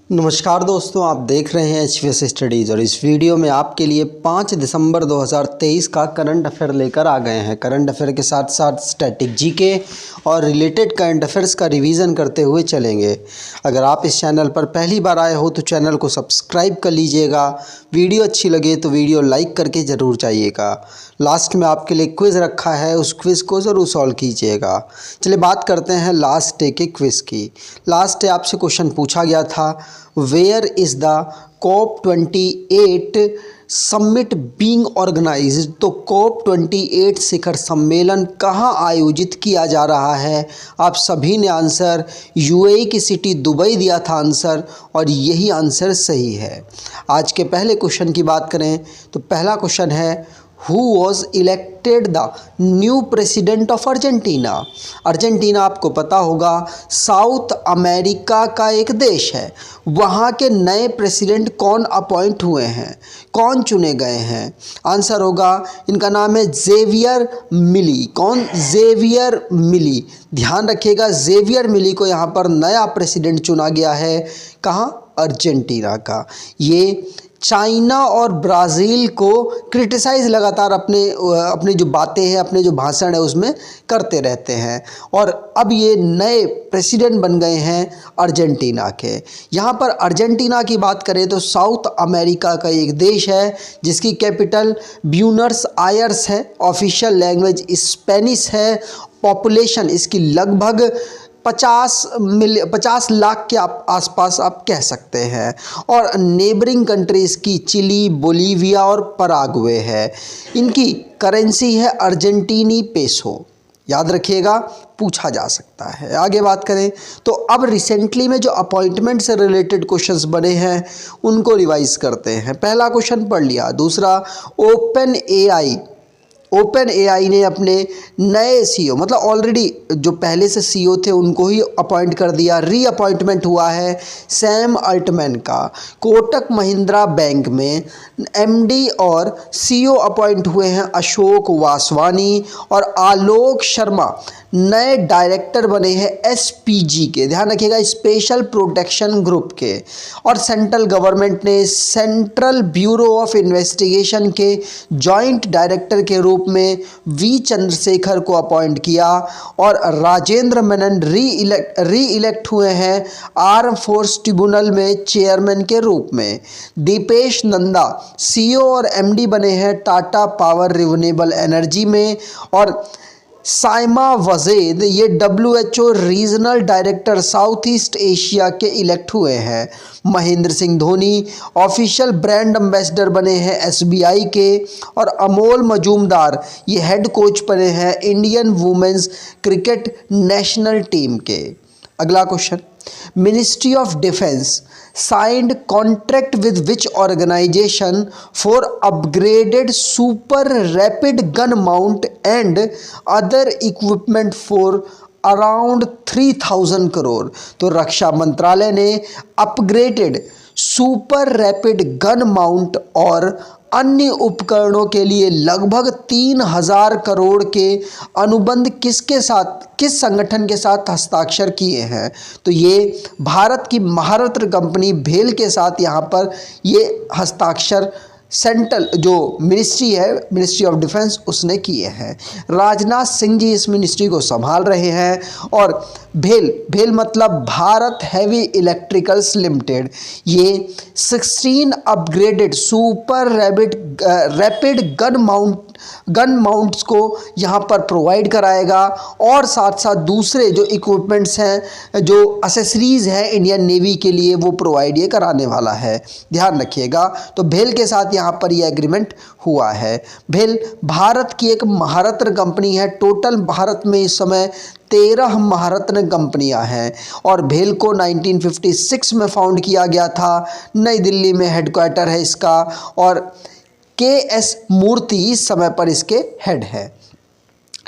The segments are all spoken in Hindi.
नमस्कार दोस्तों, आप देख रहे हैं एचवीएस स्टडीज़ और इस वीडियो में आपके लिए 5 दिसंबर 2023 का करंट अफेयर लेकर आ गए हैं। करंट अफेयर के साथ साथ स्टैटिक जीके और रिलेटेड करंट अफेयर्स का रिवीजन करते हुए चलेंगे। अगर आप इस चैनल पर पहली बार आए हो तो चैनल को सब्सक्राइब कर लीजिएगा। वीडियो अच्छी लगे तो वीडियो लाइक करके ज़रूर जाइएगा। लास्ट में आपके लिए क्विज़ रखा है, उस क्विज़ को ज़रूर सॉल्व कीजिएगा। चलिए बात करते हैं लास्ट डे के क्विज़ की। लास्ट डे आपसे क्वेश्चन पूछा गया था, where is the COP28 summit being organised. तो COP28 शिखर सम्मेलन कहाँ आयोजित किया जा रहा है? आप सभी ने आंसर यूएई की सिटी दुबई दिया था आंसर, और यही आंसर सही है। आज के पहले क्वेश्चन की बात करें तो पहला क्वेश्चन है, Who was elected the new president of Argentina? Argentina आपको पता होगा साउथ अमेरिका का एक देश है। वहाँ के नए प्रेसिडेंट कौन अपॉइंट हुए हैं, कौन चुने गए हैं? आंसर होगा, इनका नाम है जेवियर मिली। कौन? जेवियर मिली। ध्यान रखिएगा, जेवियर मिली को यहाँ पर नया प्रेसिडेंट चुना गया है। कहाँ? अर्जेंटीना का। ये चाइना और ब्राज़ील को क्रिटिसाइज़ लगातार अपने जो बातें हैं, अपने जो भाषण है उसमें करते रहते हैं, और अब ये नए प्रेसिडेंट बन गए हैं अर्जेंटीना के। यहाँ पर अर्जेंटीना की बात करें तो साउथ अमेरिका का एक देश है जिसकी कैपिटल ब्यूनस आयर्स है। ऑफिशियल लैंग्वेज स्पेनिश है। पॉपुलेशन इसकी लगभग 50 लाख के आसपास आप कह सकते हैं, और नेबरिंग कंट्रीज़ की चिली, बोलीविया और पराग्वे है। इनकी करेंसी है अर्जेंटीनी पेसो। याद रखिएगा, पूछा जा सकता है। आगे बात करें तो अब रिसेंटली में जो अपॉइंटमेंट से रिलेटेड क्वेश्चंस बने हैं उनको रिवाइज करते हैं। पहला क्वेश्चन पढ़ लिया। दूसरा, ओपन एआई ने अपने नए सीईओ, मतलब ऑलरेडी जो पहले से सीईओ थे उनको ही अपॉइंट कर दिया। रीअपॉइंटमेंट हुआ है सैम अल्टमैन का। कोटक महिंद्रा बैंक में एमडी और सीईओ अपॉइंट हुए हैं अशोक वासवानी, और आलोक शर्मा नए डायरेक्टर बने हैं एसपीजी के। ध्यान रखिएगा, स्पेशल प्रोटेक्शन ग्रुप के। और सेंट्रल गवर्नमेंट ने सेंट्रल ब्यूरो ऑफ इन्वेस्टिगेशन के जॉइंट डायरेक्टर के रूप में वी चंद्रशेखर को अपॉइंट किया, और राजेंद्र मेनन री इलेक्ट हुए हैं आर्म फोर्स ट्रिब्यूनल में चेयरमैन के रूप में। दीपेश नंदा सीईओ और एमडी बने हैं टाटा पावर रिन्यूएबल एनर्जी में, और साइमा वजेद ये WHO regional director south east Asia के इलेक्ट हुए हैं। Mahendra Singh Dhoni official brand ambassador बने हैं SBI के, और अमोल मजूमदार ये हेड कोच बने हैं Indian women's cricket national team के। अगला question, ministry of defence signed contract with which organization for upgraded super rapid gun mount and other equipment for around 3000 crore. तो रक्षा मंत्रालय ने upgraded super rapid gun mount और अन्य उपकरणों के लिए लगभग 3000 करोड़ के अनुबंध किस संगठन के साथ हस्ताक्षर किए हैं? तो ये भारत की महारत्न कंपनी भेल के साथ यहाँ पर ये हस्ताक्षर सेंट्रल जो मिनिस्ट्री है, मिनिस्ट्री ऑफ डिफेंस, उसने किए हैं। राजनाथ सिंह जी इस मिनिस्ट्री को संभाल रहे हैं। और भेल मतलब भारत हैवी इलेक्ट्रिकल्स लिमिटेड, ये 16 upgraded super rapid gun mounts को यहाँ पर प्रोवाइड कराएगा, और साथ साथ दूसरे जो इक्विपमेंट्स हैं, जो एसेसरीज़ हैं इंडियन नेवी के लिए, वो प्रोवाइड ये कराने वाला है। ध्यान रखिएगा, तो भेल के साथ यहाँ पर ये एग्रीमेंट हुआ है। भेल भारत की एक महारत्न कंपनी है। टोटल भारत में इस समय 13 महारत्न कंपनियां हैं, और भेल को 1956 में फाउंड किया गया था। नई दिल्ली में हेडक्वार्टर है इसका, और KS मूर्ति इस समय पर इसके हेड है।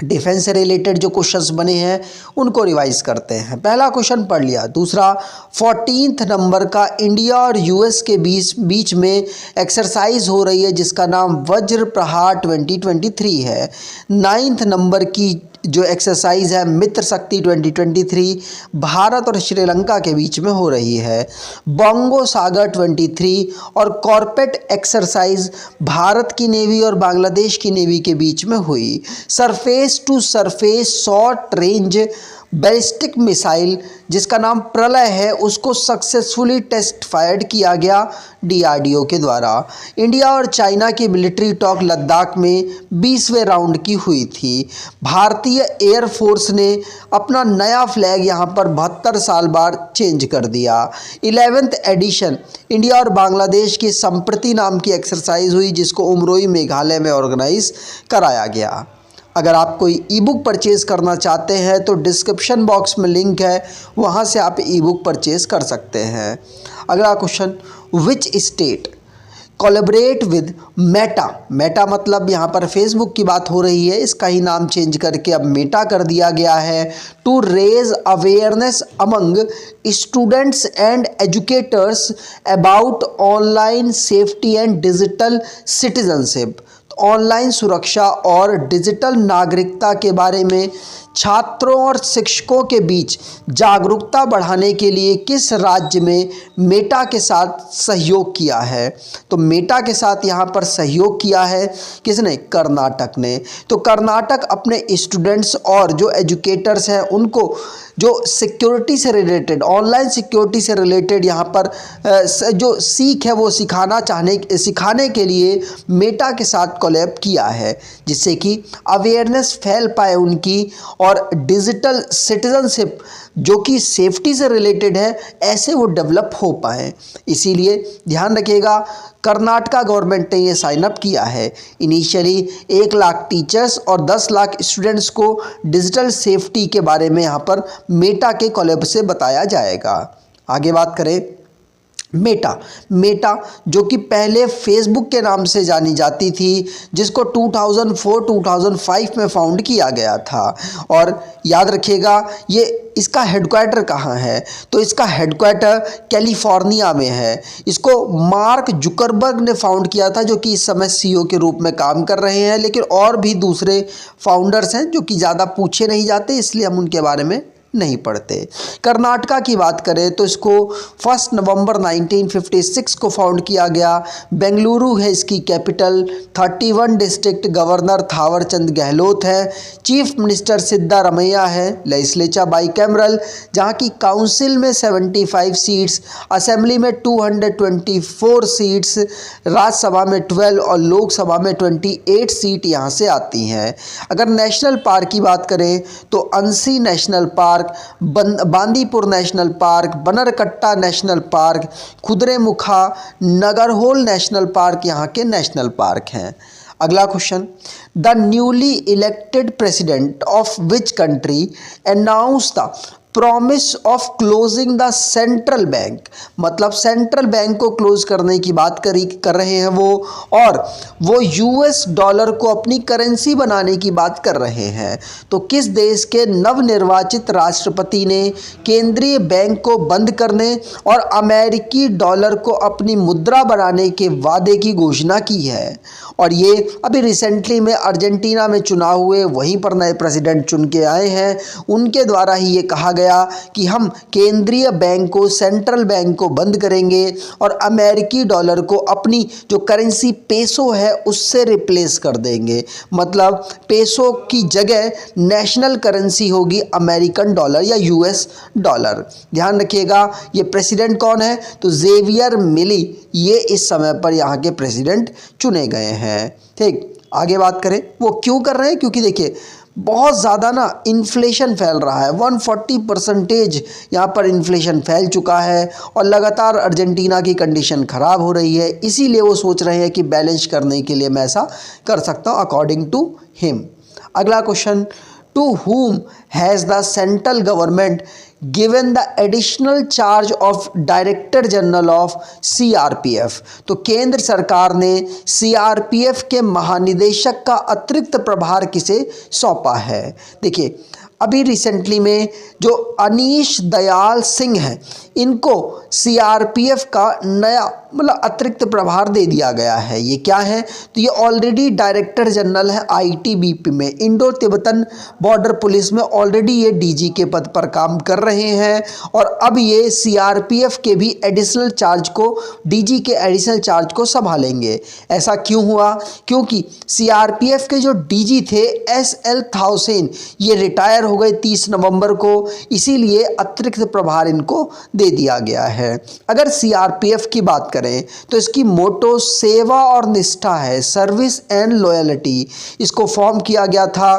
डिफेंस से रिलेटेड जो क्वेश्चंस बने हैं उनको रिवाइज करते हैं। पहला क्वेश्चन पढ़ लिया। दूसरा, 14th नंबर का इंडिया और US के बीच में एक्सरसाइज हो रही है जिसका नाम वज्र प्रहार 2023 है। 9th नंबर की जो एक्सरसाइज है मित्र शक्ति 2023 भारत और श्रीलंका के बीच में हो रही है। बोंगो सागर 23 और कॉर्पेट एक्सरसाइज भारत की नेवी और बांग्लादेश की नेवी के बीच में हुई। Surface to surface short range ballistic missile जिसका नाम प्रलय है उसको सक्सेसफुली टेस्ट फायर्ड किया गया DRDO के द्वारा। इंडिया और चाइना की मिलिट्री टॉक लद्दाख में 20वें राउंड की हुई थी। भारतीय एयरफोर्स ने अपना नया फ्लैग यहाँ पर 72 साल बाद चेंज कर दिया। 11th एडिशन इंडिया और बांग्लादेश की संप्रति नाम की एक्सरसाइज हुई जिसको उमरोई मेघालय में ऑर्गेनाइज कराया गया। अगर आप कोई ई बुक परचेज़ करना चाहते हैं तो डिस्क्रिप्शन बॉक्स में लिंक है, वहाँ से आप ई बुक परचेज़ कर सकते हैं। अगला question, which state collaborate with Meta. Meta मतलब यहाँ पर फेसबुक की बात हो रही है, इसका ही नाम चेंज करके अब मेटा कर दिया गया है। To raise awareness among students and educators about online safety and digital citizenship. Online सुरक्षा और डिजिटल नागरिकता के बारे में छात्रों और शिक्षकों के बीच जागरूकता बढ़ाने के लिए किस राज्य में मेटा के साथ सहयोग किया है? तो मेटा के साथ यहाँ पर सहयोग किया है किसने? कर्नाटक ने। तो कर्नाटक अपने स्टूडेंट्स और जो एजुकेटर्स हैं उनको जो सिक्योरिटी से रिलेटेड, ऑनलाइन सिक्योरिटी से रिलेटेड यहाँ पर जो सीख है वो सिखाने के लिए मेटा के साथ कोलैब किया है, जिससे कि अवेयरनेस फैल पाए उनकी और डिजिटल सिटीजनशिप जो कि सेफ्टी से रिलेटेड है ऐसे वो डेवलप हो पाए। इसीलिए ध्यान रखिएगा कर्नाटका गवर्नमेंट ने ये साइन अप किया है। इनिशियली 1 लाख टीचर्स और 10 लाख स्टूडेंट्स को डिजिटल सेफ्टी के बारे में यहाँ पर मेटा के कोलैब से बताया जाएगा। आगे बात करें मेटा जो कि पहले फेसबुक के नाम से जानी जाती थी, जिसको 2004-2005 में फाउंड किया गया था। और याद रखिएगा ये इसका हेडक्वार्टर कहाँ है? तो इसका हेडक्वार्टर कैलिफोर्निया में है। इसको मार्क जुकरबर्ग ने फाउंड किया था, जो कि इस समय CEO के रूप में काम कर रहे हैं। लेकिन और भी दूसरे फाउंडर्स हैं जो कि ज़्यादा पूछे नहीं जाते, इसलिए हम उनके बारे में नहीं पढ़ते। कर्नाटका की बात करें तो इसको 1 नवंबर 1956 को फाउंड किया गया। बेंगलुरु है इसकी capital. 31 district governor Thawarchand Gehlot है। चीफ मिनिस्टर सिद्धारमैया है। लेजिस्लेचर बाइकैमरल, जहाँ की काउंसिल में 75 सीट्स, असेंबली में 224 सीट्स, राज्यसभा में 12 और लोकसभा में 28 सीट यहाँ से आती हैं। अगर नेशनल पार्क की बात करें तो Anshi national park, Bandipur national park, Bannerghatta national park, Kudremukh, Nagarhole national park यहाँ के नेशनल पार्क हैं। अगला question, the newly elected president of which country announce the promise of closing the central bank. मतलब सेंट्रल बैंक को क्लोज करने की बात कर रहे हैं वो, और वो US डॉलर को अपनी करेंसी बनाने की बात कर रहे हैं। तो किस देश के नवनिर्वाचित राष्ट्रपति ने केंद्रीय बैंक को बंद करने और अमेरिकी डॉलर को अपनी मुद्रा बनाने के वादे की घोषणा की है? और ये अभी रिसेंटली में अर्जेंटीना में चुनाव हुए, वहीं पर नए प्रेसिडेंट चुन के आए हैं, उनके द्वारा ही ये कहा गया कि हम केंद्रीय बैंक को, सेंट्रल बैंक को बंद करेंगे और अमेरिकी डॉलर को अपनी जो करेंसी पेसो है उससे रिप्लेस कर देंगे। मतलब पेसो की जगह नेशनल करेंसी होगी अमेरिकन डॉलर या US डॉलर। ध्यान रखिएगा ये प्रेसिडेंट कौन है? तो जेवियर मिली, ये इस समय पर यहाँ के प्रेसिडेंट चुने गए हैं। ठीक, आगे बात करें वो क्यों कर रहे हैं? क्योंकि देखिए बहुत ज़्यादा ना इन्फ्लेशन फैल रहा है। 140% यहाँ पर इन्फ्लेशन फैल चुका है और लगातार अर्जेंटीना की कंडीशन ख़राब हो रही है। इसीलिए वो सोच रहे हैं कि बैलेंस करने के लिए मैं ऐसा कर सकता हूँ अकॉर्डिंग टू हिम। अगला question, to whom has the central government given the additional charge of Director General of CRPF? तो केंद्र सरकार ने CRPF के महानिदेशक का अतिरिक्त प्रभार किसे सौंपा है? देखिए अभी रिसेंटली में जो अनीश दयाल सिंह हैं, इनको CRPF का नया मतलब अतिरिक्त प्रभार दे दिया गया है। ये क्या है, तो ये ऑलरेडी डायरेक्टर जनरल है आईटीबीपी में, इंडो तिब्बतन बॉर्डर पुलिस में ऑलरेडी ये डीजी के पद पर काम कर रहे हैं और अब ये सीआरपीएफ के भी एडिशनल चार्ज को, डीजी के एडिशनल चार्ज को संभालेंगे। ऐसा क्यों हुआ, क्योंकि सीआरपीएफ के जो डीजी थे एसएल थाउसेन ये रिटायर हो गए 30 नवंबर को, इसीलिए अतिरिक्त प्रभार इनको दे दिया गया है। अगर सीआरपीएफ की बात करें तो इसकी मोटो सेवा और निष्ठा है, सर्विस एंड लॉयल्टी। इसको फॉर्म किया गया था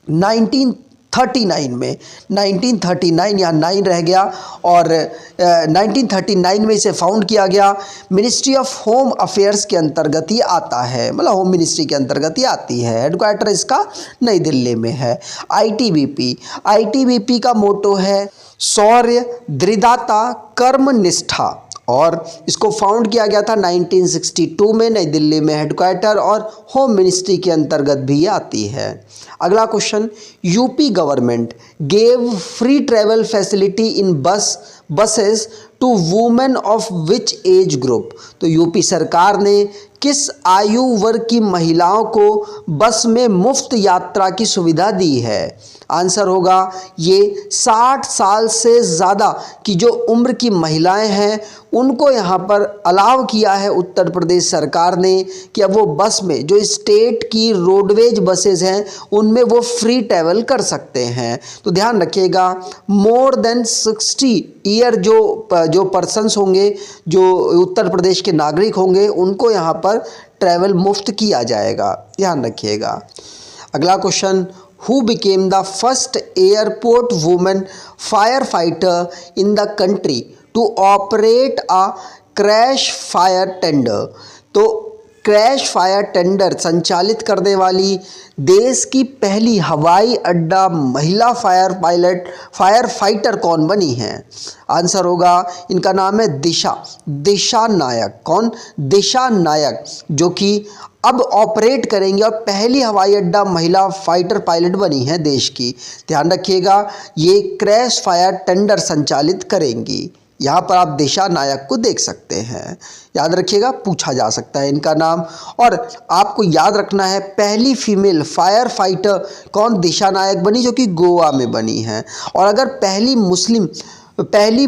1939 में, 1939 यहाँ 9 रह गया और 1939 में इसे फाउंड किया गया। मिनिस्ट्री ऑफ होम अफेयर्स के अंतर्गत ही आता है, मतलब होम मिनिस्ट्री के अंतर्गत ही आती है। हेडक्वार्टर इसका नई दिल्ली में है। आईटीबीपी का मोटो है शौर्य, दृढ़ता, कर्मनिष्ठा और इसको फाउंड किया गया था 1962 में नई दिल्ली में हेडक्वार्टर और होम मिनिस्ट्री के अंतर्गत भी आती है। अगला question, UP government gave free travel facility in buses to women of which age group. तो यूपी सरकार ने किस आयु वर्ग की महिलाओं को बस में मुफ्त यात्रा की सुविधा दी है। आंसर होगा ये 60 साल से ज़्यादा की जो उम्र की महिलाएं हैं उनको यहाँ पर अलाउ किया है उत्तर प्रदेश सरकार ने कि अब वो बस में, जो स्टेट की रोडवेज बसेज हैं उनमें वो फ्री ट्रैवल कर सकते हैं। तो ध्यान रखिएगा, मोर देन 60 ईयर जो पर्सन्स होंगे, जो उत्तर प्रदेश के नागरिक होंगे, उनको यहाँ पर ट्रैवल मुफ्त किया जाएगा, ध्यान रखिएगा। अगला question, who became the first airport woman firefighter in the country to operate a crash fire tender। तो क्रैश फायर टेंडर संचालित करने वाली देश की पहली हवाई अड्डा महिला फायर फाइटर कौन बनी है। आंसर होगा इनका नाम है दिशा नायक। कौन? दिशा नायक, जो कि अब ऑपरेट करेंगे और पहली हवाई अड्डा महिला फाइटर पायलट बनी है देश की। ध्यान रखिएगा, ये क्रैश फायर टेंडर संचालित करेंगी। यहाँ पर आप दिशा नायक को देख सकते हैं, याद रखिएगा, पूछा जा सकता है इनका नाम। और आपको याद रखना है पहली फीमेल फायर फाइटर कौन? दिशा नायक बनी, जो कि गोवा में बनी है। और अगर पहली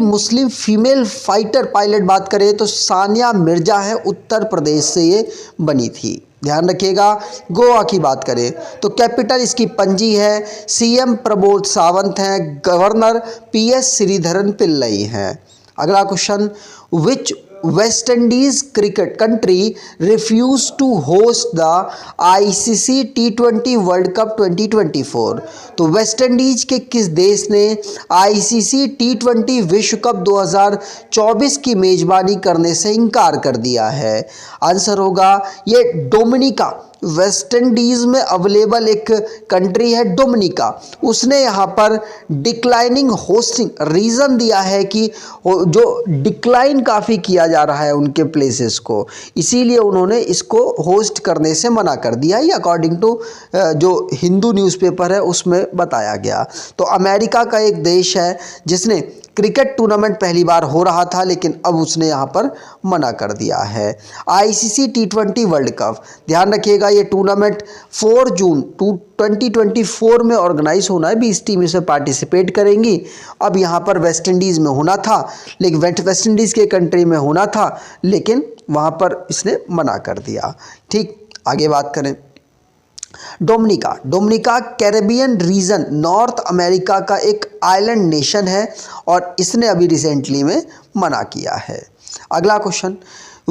मुस्लिम फीमेल फाइटर पायलट बात करें तो सानिया मिर्जा है, उत्तर प्रदेश से ये बनी थी। ध्यान रखिएगा, गोवा की बात करें तो कैपिटल इसकी पणजी है, सीएम प्रमोद सावंत हैं, गवर्नर पीएस श्रीधरन पिल्लई हैं। अगला question, which West Indies cricket country refuse to host the ICC T20 world cup 2024। तो वेस्ट इंडीज के किस देश ने आईसीसी T20 विश्व कप 2024 की मेजबानी करने से इनकार कर दिया है। आंसर होगा ये डोमिनिका, वेस्ट इंडीज़ में अवेलेबल एक कंट्री है डोमिनिका, उसने यहाँ पर डिक्लाइनिंग होस्टिंग रीज़न दिया है कि जो डिक्लाइन काफ़ी किया जा रहा है उनके प्लेसेस को, इसीलिए उन्होंने इसको होस्ट करने से मना कर दिया। ये अकॉर्डिंग टू जो हिंदू न्यूज़पेपर है उसमें बताया गया। तो अमेरिका का एक देश है जिसने क्रिकेट टूर्नामेंट पहली बार हो रहा था लेकिन अब उसने यहाँ पर मना कर दिया है। आईसीसी T20 वर्ल्ड कप, ध्यान रखिएगा ये टूर्नामेंट 4 जून 2024 में ऑर्गेनाइज होना है, 20 टीम इसमें पार्टिसिपेट करेंगी। अब यहाँ पर वेस्ट इंडीज़ में होना था, लेकिन वेस्ट इंडीज़ के कंट्री में होना था लेकिन वहाँ पर इसने मना कर दिया। ठीक, आगे बात करें, Dominica Caribbean region North America का एक आइलैंड नेशन है और इसने अभी रिसेंटली में मना किया है। अगला question,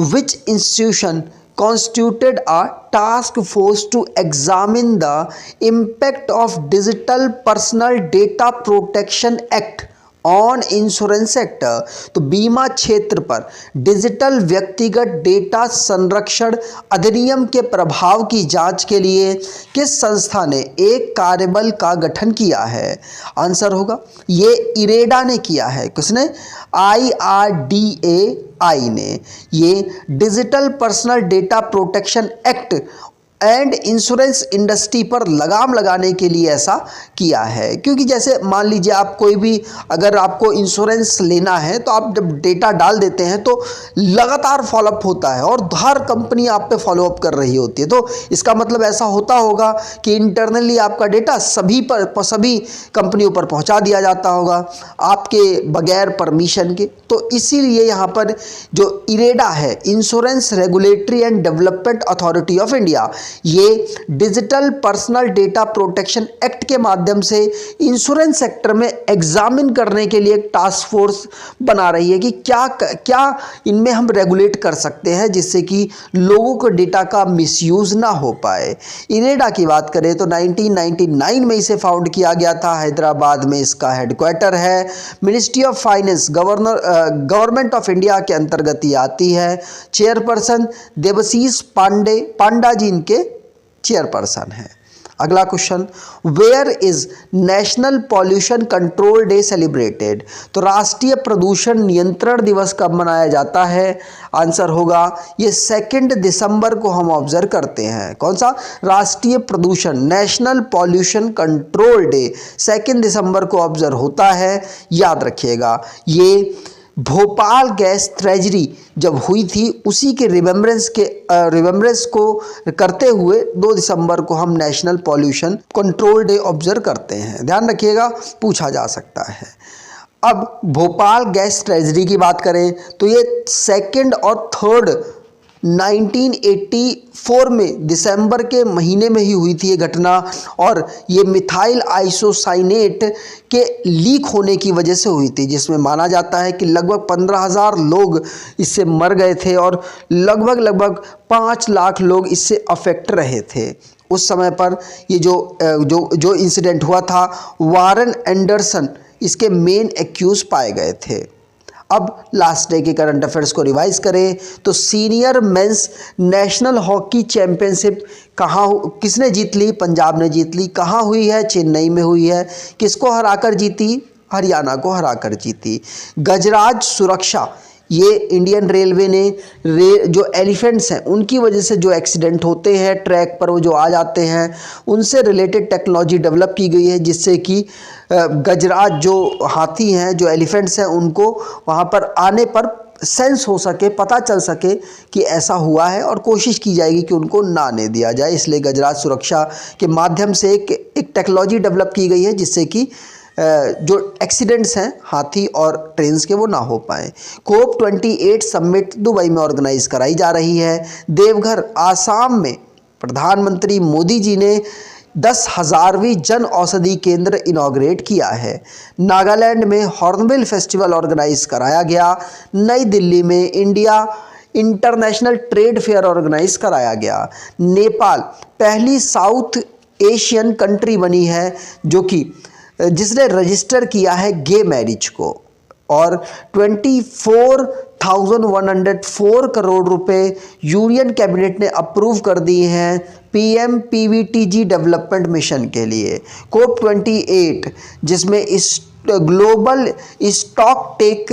which institution constituted a task force to examine the impact of Digital Personal Data Protection Act on insurance sector. तो बीमा क्षेत्र पर डिजिटल व्यक्तिगत डेटा संरक्षण अधिनियम के प्रभाव की जांच के लिए किस संस्था ने एक कार्यबल का गठन किया है। आंसर होगा ये इरेडा ने किया है। किसने? IRDAI ने। ये digital personal data protection act and insurance industry पर लगाम लगाने के लिए ऐसा किया है। क्योंकि जैसे मान लीजिए आप कोई भी अगर आपको इंश्योरेंस लेना है तो आप जब डेटा डाल देते हैं तो लगातार फॉलोअप होता है और हर कंपनी आप पे फॉलोअप कर रही होती है। तो इसका मतलब ऐसा होता होगा कि इंटरनली आपका डेटा सभी कंपनियों पर पहुंचा दिया जाता होगा आपके बगैर परमिशन के। तो इसीलिए यहाँ पर जो इरेडा है, insurance regulatory and development authority of India, ये digital personal data protection act के माध्यम से इंश्योरेंस सेक्टर में एग्जामिन करने के लिए एक टास्क फोर्स बना रही है कि क्या क्या इनमें हम रेगुलेट कर सकते हैं जिससे कि लोगों को डेटा का मिसयूज ना हो पाए। इरेडा की बात करें तो 1999 में इसे फाउंड किया गया था, हैदराबाद में इसका हेडक्वार्टर है। Ministry of finance government of India के अंतर्गत ये आती है। चेयरपर्सन देवशीष पांडा जी इनके चेयरपर्सन है। अगला question, where is national pollution control day celebrated? तो राष्ट्रीय प्रदूषण नियंत्रण दिवस कब मनाया जाता है? आंसर होगा ये 2 दिसंबर को हम ऑब्जर्व करते हैं। कौन सा? राष्ट्रीय प्रदूषण, नेशनल पॉल्यूशन कंट्रोल डे 2 दिसंबर को ऑब्जर्व होता है, याद रखिएगा। ये भोपाल गैस ट्रेजरी जब हुई थी उसी के रिमेम्बरेंस को करते हुए 2 दिसंबर को हम national pollution control day observe करते हैं। ध्यान रखिएगा, पूछा जा सकता है। अब भोपाल गैस ट्रेजरी की बात करें तो ये 2 और 3 1984 में दिसंबर के महीने में ही हुई थी ये घटना, और ये मिथाइल आइसोसाइनेट के लीक होने की वजह से हुई थी, जिसमें माना जाता है कि लगभग 15,000 लोग इससे मर गए थे और लगभग 5 लाख लोग इससे अफेक्ट रहे थे। उस समय पर ये जो इंसिडेंट हुआ था, वारन एंडरसन इसके मेन एक्यूज पाए गए थे। अब लास्ट डे के करंट अफेयर्स को रिवाइज करें तो senior mains national hockey championship किसने जीत ली? पंजाब ने जीत ली। कहाँ हुई है? चेन्नई में हुई है। किसको हराकर जीती? हरियाणा को हराकर जीती। गजराज सुरक्षा, ये इंडियन रेलवे ने जो एलिफेंट्स हैं उनकी वजह से जो एक्सीडेंट होते हैं ट्रैक पर, वो जो आ जाते हैं, उनसे रिलेटेड टेक्नोलॉजी डेवलप की गई है जिससे कि गजराज जो हाथी हैं, जो एलिफेंट्स हैं, उनको वहाँ पर आने पर सेंस हो सके, पता चल सके कि ऐसा हुआ है और कोशिश की जाएगी कि उनको ना आने दिया जाए। इसलिए गजराज सुरक्षा के माध्यम से एक टेक्नोलॉजी डेवलप की गई है जिससे कि जो एक्सीडेंट्स हैं हाथी और ट्रेन्स के वो ना हो पाए। COP28 समिट दुबई में ऑर्गेनाइज कराई जा रही है। देवघर आसाम में प्रधानमंत्री मोदी जी ने 10,000वीं जन औषधि केंद्र इनॉग्रेट किया है। नागालैंड में हॉर्नबिल फेस्टिवल ऑर्गेनाइज कराया गया। नई दिल्ली में India international trade fair organise कराया गया। नेपाल पहली साउथ एशियन कंट्री बनी है जिसने रजिस्टर किया है गे मैरिज को, और 24,104 करोड़ रुपए यूनियन कैबिनेट ने अप्रूव कर दिए हैं PMPVTG डेवलपमेंट मिशन के लिए। COP28 जिसमें इस ग्लोबल स्टॉक टेक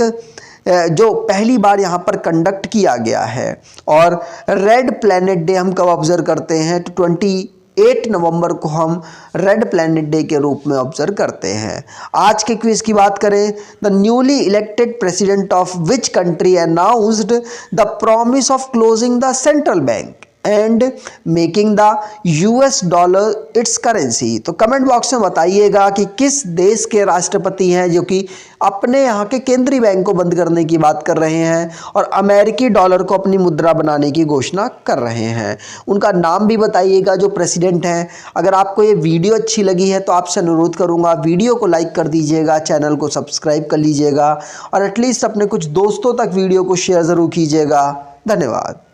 जो पहली बार यहाँ पर कंडक्ट किया गया है। और रेड प्लैनेट डे हम कब ऑब्जर्व करते हैं? तो 28 नवंबर को हम रेड प्लैनेट डे के रूप में ऑब्जर्व करते हैं। आज के क्विज की बात करें, the newly elected president of which country announced the promise of closing the central bank and making the US dollar it's currency? तो कमेंट बॉक्स में बताइएगा कि किस देश के राष्ट्रपति हैं जो कि अपने यहाँ के केंद्रीय बैंक को बंद करने की बात कर रहे हैं और अमेरिकी डॉलर को अपनी मुद्रा बनाने की घोषणा कर रहे हैं। उनका नाम भी बताइएगा जो प्रेसिडेंट हैं। अगर आपको ये वीडियो अच्छी लगी है तो आपसे अनुरोध करूँगा वीडियो को लाइक कर दीजिएगा, चैनल को सब्सक्राइब कर लीजिएगा और एटलीस्ट अपने कुछ दोस्तों तक वीडियो को शेयर ज़रूर कीजिएगा। धन्यवाद।